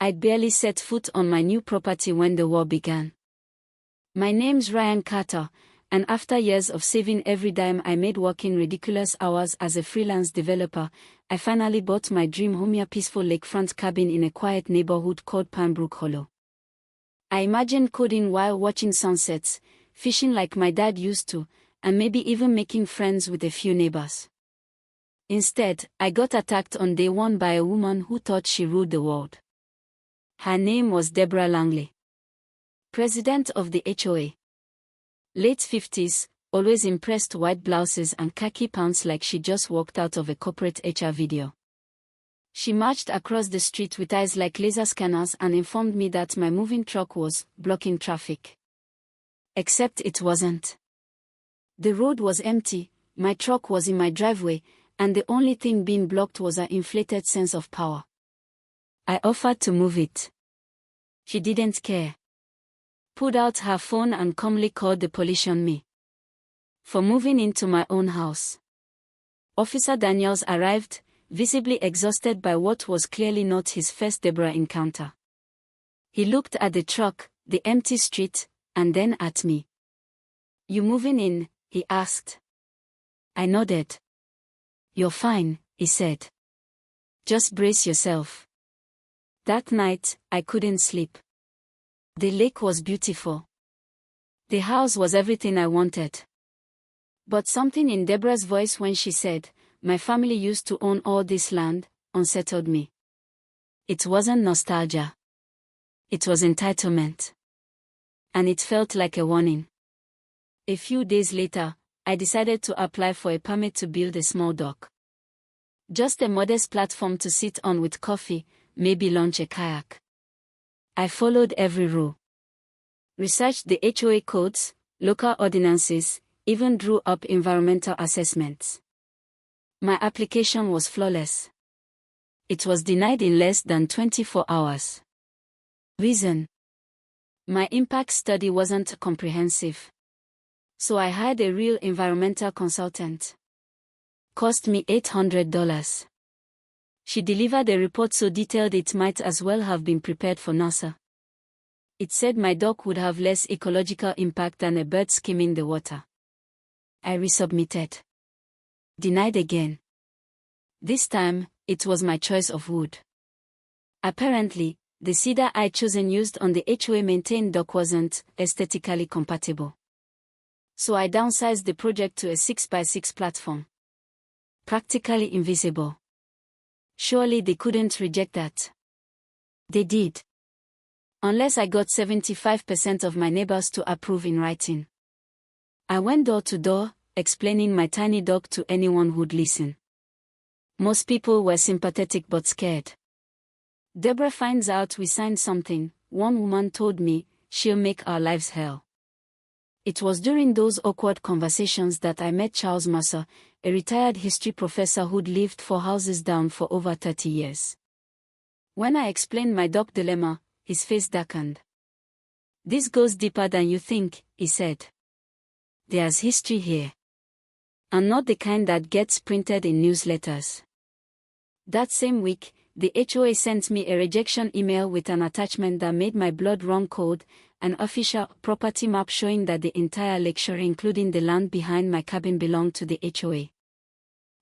I'd barely set foot on my new property when the war began. My name's Ryan Carter, and after years of saving every dime I made working ridiculous hours as a freelance developer, I finally bought my dream home, a peaceful lakefront cabin in a quiet neighborhood called Pembroke Hollow. I imagined coding while watching sunsets, fishing like my dad used to, and maybe even making friends with a few neighbors. Instead, I got attacked on day one by a woman who thought she ruled the world. Her name was Deborah Langley, president of the HOA. Late 50s, always impressed, white blouses and khaki pants like she just walked out of a corporate HR video. She marched across the street with eyes like laser scanners and informed me that my moving truck was blocking traffic. Except it wasn't. The road was empty, my truck was in my driveway, and the only thing being blocked was her inflated sense of power. I offered to move it. She didn't care. Pulled out her phone and calmly called the police on me for moving into my own house. Officer Daniels arrived, visibly exhausted by what was clearly not his first Deborah encounter. He looked at the truck, the empty street, and then at me. "You moving in?" he asked. I nodded. "You're fine," he said. "Just brace yourself." That night, I couldn't sleep. The lake was beautiful. The house was everything I wanted. But something in Deborah's voice when she said, "My family used to own all this land," unsettled me. It wasn't nostalgia. It was entitlement. And it felt like a warning. A few days later, I decided to apply for a permit to build a small dock. Just a modest platform to sit on with coffee, maybe launch a kayak. I followed every rule. Researched the HOA codes, local ordinances, even drew up environmental assessments. My application was flawless. It was denied in less than 24 hours. Reason: my impact study wasn't comprehensive. So I hired a real environmental consultant. Cost me $800. She delivered a report so detailed it might as well have been prepared for NASA. It said my dock would have less ecological impact than a bird skimming the water. I resubmitted. Denied again. This time, it was my choice of wood. Apparently, the cedar I'd chosen used on the HOA maintained dock wasn't aesthetically compatible. So I downsized the project to a 6x6 platform. Practically invisible. Surely they couldn't reject that. They did. Unless I got 75% of my neighbors to approve in writing. I went door to door, explaining my tiny dock to anyone who'd listen. Most people were sympathetic but scared. "Deborah finds out we signed something," one woman told me, "she'll make our lives hell." It was during those awkward conversations that I met Charles Mercer, a retired history professor who'd lived 4 houses down for over 30 years. When I explained my dock dilemma, his face darkened. "This goes deeper than you think," he said. "There's history here. And not the kind that gets printed in newsletters." That same week, the HOA sent me a rejection email with an attachment that made my blood run cold, an official property map showing that the entire lakeshore, including the land behind my cabin, belonged to the HOA.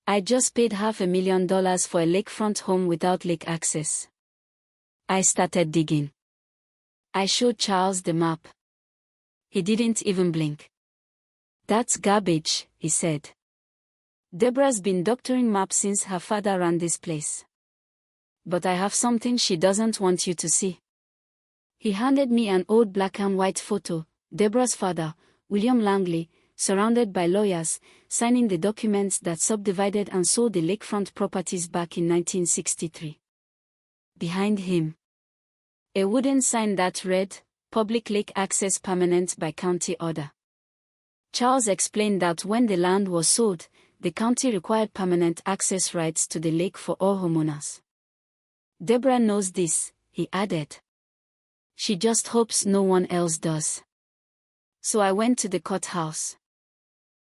I just paid $500,000 for a lakefront home without lake access. I started digging. I showed Charles the map. He didn't even blink. "That's garbage," he said. "Deborah's been doctoring maps since her father ran this place. But I have something she doesn't want you to see." He handed me an old black and white photo, Deborah's father, William Langley, surrounded by lawyers, signing the documents that subdivided and sold the lakefront properties back in 1963. Behind him, a wooden sign that read, "Public Lake Access Permanent by County Order." Charles explained that when the land was sold, the county required permanent access rights to the lake for all homeowners. "Deborah knows this," he added. "She just hopes no one else does." So I went to the courthouse.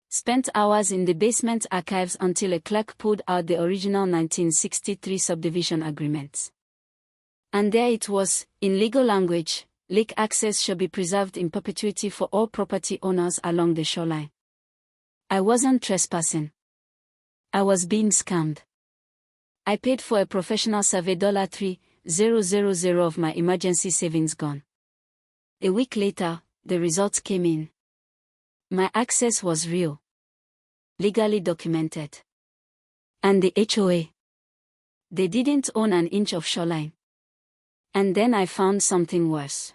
Spent hours in the basement archives until a clerk pulled out the original 1963 subdivision agreements. And there it was, in legal language, lake access shall be preserved in perpetuity for all property owners along the shoreline. I wasn't trespassing. I was being scammed. I paid for a professional survey $3,000 of my emergency savings gone. A week later, the results came in. My access was real. Legally documented. And the HOA. They didn't own an inch of shoreline. And then I found something worse.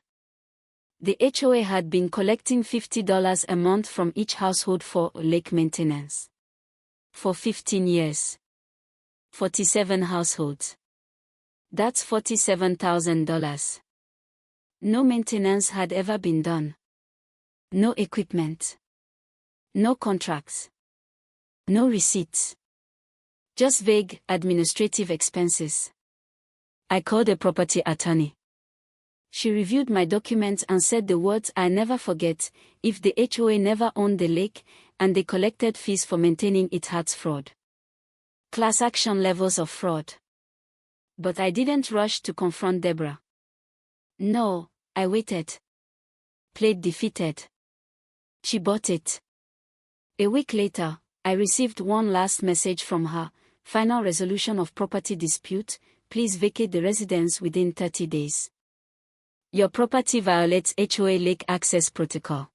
The HOA had been collecting $50 a month from each household for lake maintenance. For 15 years. 47 households. That's $47,000. No maintenance had ever been done. No equipment. No contracts. No receipts. Just vague administrative expenses. I called a property attorney. She reviewed my documents and said the words I never forget: if the HOA never owned the lake, and they collected fees for maintaining it, that's fraud. Class action levels of fraud. But I didn't rush to confront Deborah. No, I waited. Played defeated. She bought it. A week later, I received one last message from her: final resolution of property dispute, please vacate the residence within 30 days. Your property violates HOA lake access protocol.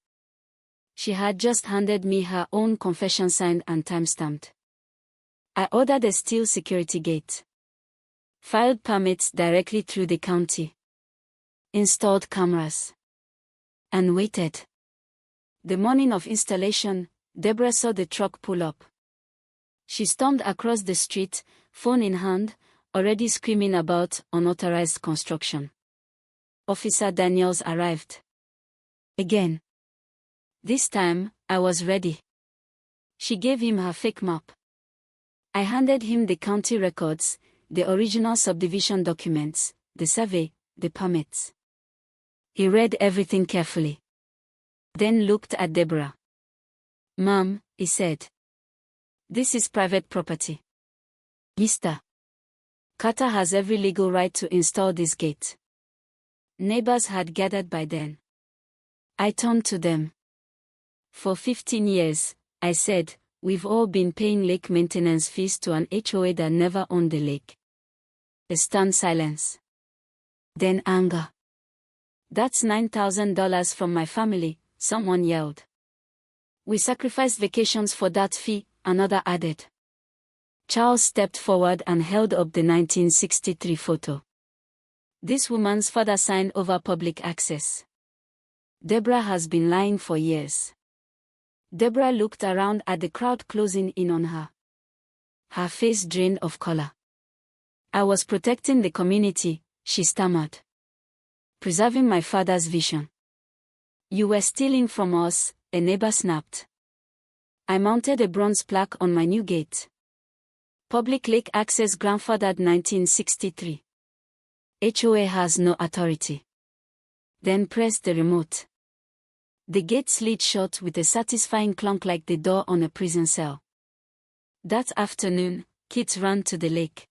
She had just handed me her own confession signed and time-stamped. I ordered a steel security gate. Filed permits directly through the county. Installed cameras. And waited. The morning of installation, Deborah saw the truck pull up. She stormed across the street, phone in hand, already screaming about unauthorized construction. Officer Daniels arrived. Again. This time, I was ready. She gave him her fake map. I handed him the county records, the original subdivision documents, the survey, the permits. He read everything carefully. Then looked at Deborah. "Ma'am," he said. "This is private property. Mr. Carter has every legal right to install this gate." Neighbors had gathered by then. I turned to them. "For 15 years, I said, we've all been paying lake maintenance fees to an HOA that never owned the lake." A stunned silence. Then anger. "That's $9,000 from my family," someone yelled. "We sacrificed vacations for that fee," another added. Charles stepped forward and held up the 1963 photo. "This woman's father signed over public access. Deborah has been lying for years." Deborah looked around at the crowd closing in on her. Her face drained of color. "I was protecting the community," she stammered. "Preserving my father's vision." "You were stealing from us," a neighbor snapped. I mounted a bronze plaque on my new gate. Public lake access grandfathered 1963. HOA has no authority. Then pressed the remote. The gate slid shut with a satisfying clunk like the door on a prison cell. That afternoon, kids ran to the lake.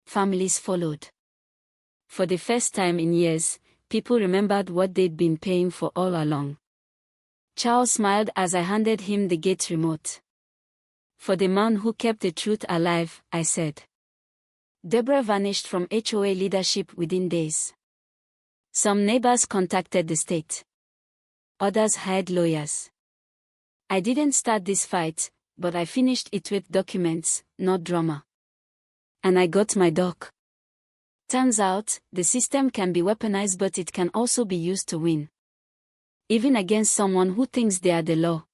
Families followed. For the first time in years, people remembered what they'd been paying for all along. Charles smiled as I handed him the gate remote. "For the man who kept the truth alive," I said. Deborah vanished from HOA leadership within days. Some neighbors contacted the state. Others hired lawyers. I didn't start this fight, but I finished it with documents, not drama. And I got my doc. Turns out, the system can be weaponized, but it can also be used to win. Even against someone who thinks they are the law.